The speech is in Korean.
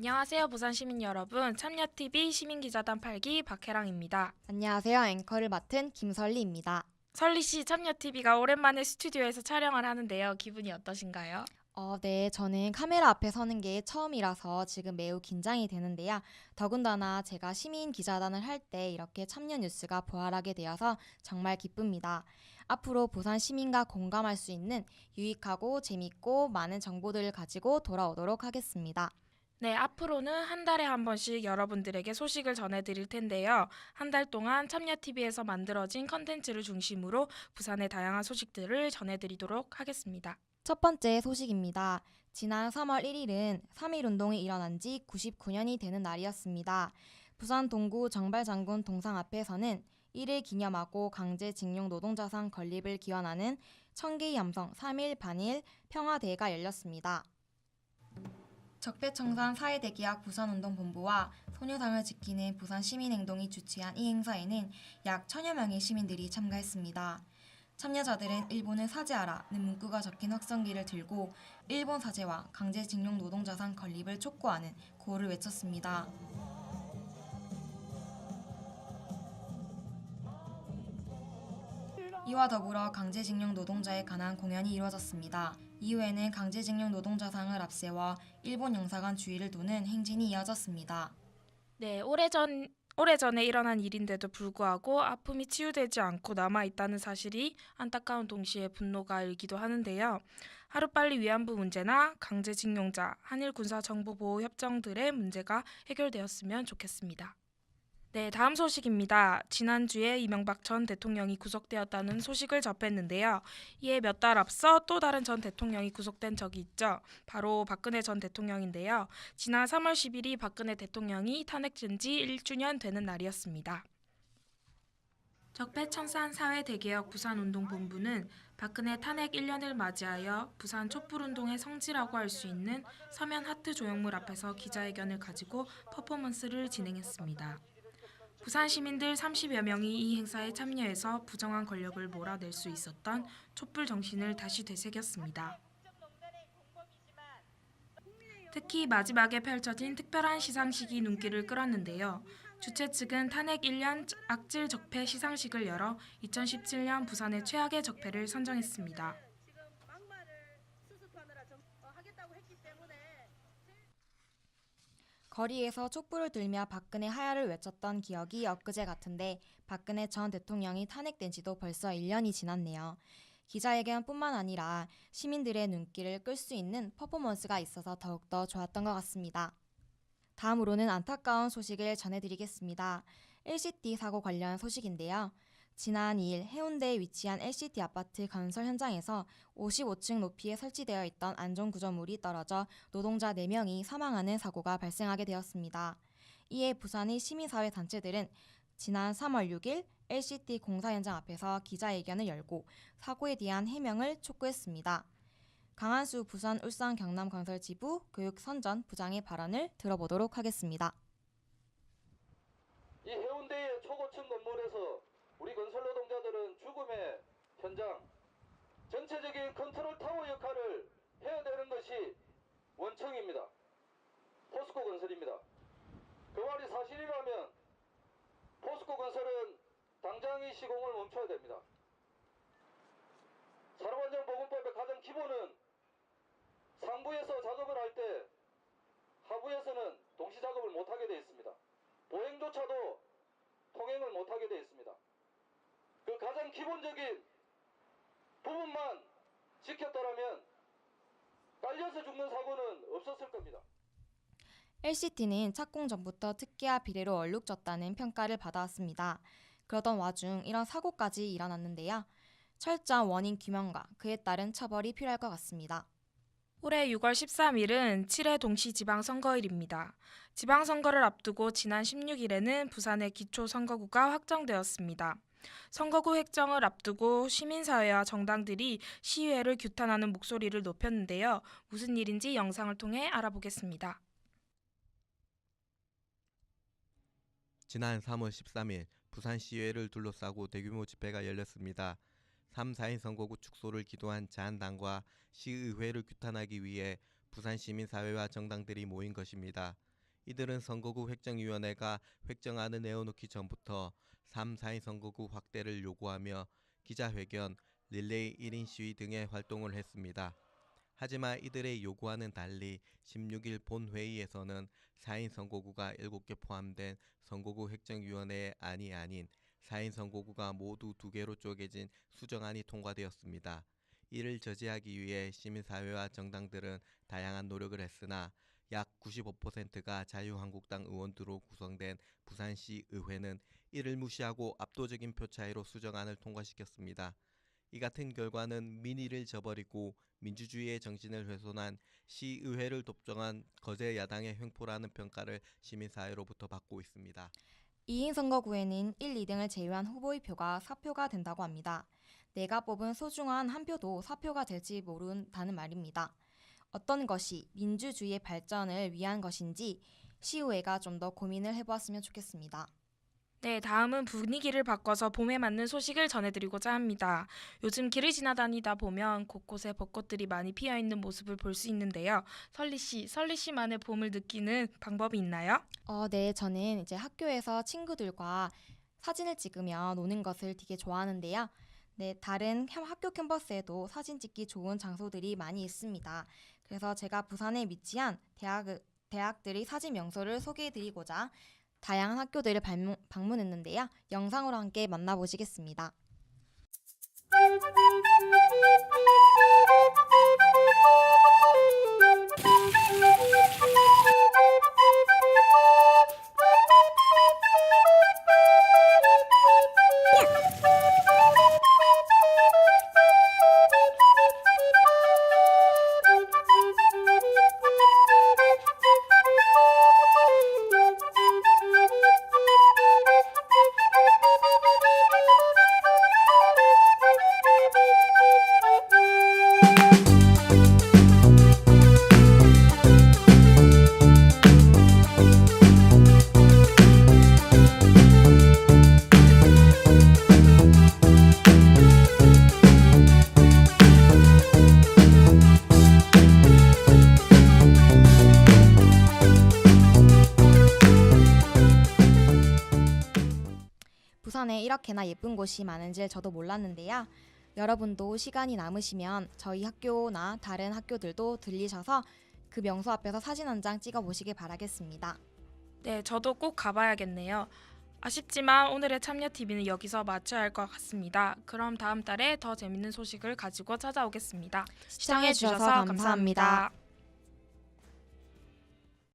안녕하세요, 부산 시민 여러분. 참여TV 시민기자단 8기 박혜랑입니다. 안녕하세요. 앵커를 맡은 김설리입니다. 설리 씨, 참여TV가 오랜만에 스튜디오에서 촬영을 하는데요. 기분이 어떠신가요? 네, 저는 카메라 앞에 서는 게 처음이라서 지금 매우 긴장이 되는데요. 더군다나 제가 시민 기자단을 할 때 이렇게 참여 뉴스가 부활하게 되어서 정말 기쁩니다. 앞으로 부산 시민과 공감할 수 있는 유익하고 재밌고 많은 정보들을 가지고 돌아오도록 하겠습니다. 네, 앞으로는 한 달에 한 번씩 여러분들에게 소식을 전해드릴 텐데요. 한 달 동안 참여TV에서 만들어진 컨텐츠를 중심으로 부산의 다양한 소식들을 전해드리도록 하겠습니다. 첫 번째 소식입니다. 지난 3월 1일은 3.1 운동이 일어난 지 99년이 되는 날이었습니다. 부산 동구 정발장군 동상 앞에서는 이를 기념하고 강제징용 노동자상 건립을 기원하는 청계리 함성 3.1 반일 평화대회가 열렸습니다. 적폐청산 사회대기학 부산운동본부와 소녀상을 지키는 부산시민행동이 주최한 이 행사에는 약 1000여 명의 시민들이 참가했습니다. 참여자들은 일본을 사죄하라는 문구가 적힌 확성기를 들고 일본 사죄와 강제징용 노동자상 건립을 촉구하는 구호를 외쳤습니다. 이와 더불어 강제징용 노동자에 관한 공연이 이루어졌습니다. 이후에는 강제징용 노동자상을 앞세워 일본 영사관 주의를 두는 행진이 이어졌습니다. 네, 오래전에 일어난 일인데도 불구하고 아픔이 치유되지 않고 남아있다는 사실이 안타까운 동시에 분노가 일기도 하는데요. 하루빨리 위안부 문제나 강제징용자, 한일 군사정보보호협정 들의 문제가 해결되었으면 좋겠습니다. 네, 다음 소식입니다. 지난주에 이명박 전 대통령이 구속되었다는 소식을 접했는데요. 이에 몇 달 앞서 또 다른 전 대통령이 구속된 적이 있죠. 바로 박근혜 전 대통령인데요. 지난 3월 10일이 박근혜 대통령이 탄핵된 지 1주년 되는 날이었습니다. 적폐청산 사회대개혁 부산운동본부는 박근혜 탄핵 1년을 맞이하여 부산 촛불운동의 성지라고 할 수 있는 서면 하트 조형물 앞에서 기자회견을 가지고 퍼포먼스를 진행했습니다. 부산 시민들 30여 명이 이 행사에 참여해서 부정한 권력을 몰아낼 수 있었던 촛불 정신을 다시 되새겼습니다. 특히 마지막에 펼쳐진 특별한 시상식이 눈길을 끌었는데요. 주최 측은 탄핵 1년 악질 적폐 시상식을 열어 2017년 부산의 최악의 적폐를 선정했습니다. 거리에서 촛불을 들며 박근혜 하야를 외쳤던 기억이 엊그제 같은데 박근혜 전 대통령이 탄핵된 지도 벌써 1년이 지났네요. 기자회견뿐만 아니라 시민들의 눈길을 끌 수 있는 퍼포먼스가 있어서 더욱더 좋았던 것 같습니다. 다음으로는 안타까운 소식을 전해드리겠습니다. LCT 사고 관련 소식인데요. 지난 2일 해운대에 위치한 LCT 아파트 건설 현장에서 55층 높이에 설치되어 있던 안전구조물이 떨어져 노동자 4명이 사망하는 사고가 발생하게 되었습니다. 이에 부산의 시민사회 단체들은 지난 3월 6일 LCT 공사 현장 앞에서 기자회견을 열고 사고에 대한 해명을 촉구했습니다. 강한수 부산 울산 경남 건설지부 교육선전 부장의 발언을 들어보도록 하겠습니다. 이 해운대의 초고층 건물에서 우리 건설 노동자들은 죽음의 현장, 전체적인 컨트롤 타워 역할을 해야 되는 것이 원청입니다. 포스코 건설입니다. 그 말이 사실이라면 포스코 건설은 당장 이 시공을 멈춰야 됩니다. 산업안전보건법의 가장 기본은 상부에서 작업을 할 때 하부에서는 동시 작업을 못하게 되어 있습니다. 보행조차도 통행을 못하게 되어 있습니다. 그 가장 기본적인 부분만 지켰더라면 깔려서 죽는 사고는 없었을 겁니다. LCT는 착공 전부터 특기와 비례로 얼룩졌다는 평가를 받아왔습니다. 그러던 와중 이런 사고까지 일어났는데요. 철저한 원인 규명과 그에 따른 처벌이 필요할 것 같습니다. 올해 6월 13일은 7회 동시지방선거일입니다. 지방선거를 앞두고 지난 16일에는 부산의 기초선거구가 확정되었습니다. 선거구 획정을 앞두고 시민사회와 정당들이 시의회를 규탄하는 목소리를 높였는데요. 무슨 일인지 영상을 통해 알아보겠습니다. 지난 3월 13일 부산시의회를 둘러싸고 대규모 집회가 열렸습니다. 3, 4인 선거구 축소를 기도한 제한당과 시의회를 규탄하기 위해 부산 시민사회와 정당들이 모인 것입니다. 이들은 선거구 획정위원회가 획정안을 내어놓기 전부터 3, 4인 선거구 확대를 요구하며 기자회견, 릴레이 1인 시위 등의 활동을 했습니다. 하지만 이들의 요구와는 달리 16일 본회의에서는 4인 선거구가 7개 포함된 선거구 획정위원회의 안이 아닌 4인 선거구가 모두 2개로 쪼개진 수정안이 통과되었습니다. 이를 저지하기 위해 시민사회와 정당들은 다양한 노력을 했으나 약 95%가 자유한국당 의원들로 구성된 부산시 의회는 이를 무시하고 압도적인 표 차이로 수정안을 통과시켰습니다. 이 같은 결과는 민의를 저버리고 민주주의의 정신을 훼손한 시의회를 독점한 거제 야당의 횡포라는 평가를 시민사회로부터 받고 있습니다. 2인 선거구에는 1, 2등을 제외한 후보의 표가 4표가 된다고 합니다. 내가 뽑은 소중한 한 표도 4표가 될지 모른다는 말입니다. 어떤 것이 민주주의의 발전을 위한 것인지 시의회가 좀 더 고민을 해보았으면 좋겠습니다. 네, 다음은 분위기를 바꿔서 봄에 맞는 소식을 전해드리고자 합니다. 요즘 길을 지나다니다 보면 곳곳에 벚꽃들이 많이 피어있는 모습을 볼 수 있는데요. 설리 씨만의 봄을 느끼는 방법이 있나요? 네, 저는 이제 학교에서 친구들과 사진을 찍으며 노는 것을 되게 좋아하는데요. 네, 다른 학교 캠퍼스에도 사진 찍기 좋은 장소들이 많이 있습니다. 그래서 제가 부산에 위치한 대학들의 사진 명소를 소개해드리고자 다양한 학교들을 방문했는데요. 영상으로 함께 만나보시겠습니다. 부산에 이렇게나 예쁜 곳이 많은지 저도 몰랐는데요. 여러분도 시간이 남으시면 저희 학교나 다른 학교들도 들리셔서 그 명소 앞에서 사진 한 장 찍어 보시길 바라겠습니다. 네, 저도 꼭 가봐야겠네요. 아쉽지만 오늘의 참여TV는 여기서 마쳐야 할 것 같습니다. 그럼 다음 달에 더 재밌는 소식을 가지고 찾아오겠습니다. 시청해주셔서 감사합니다.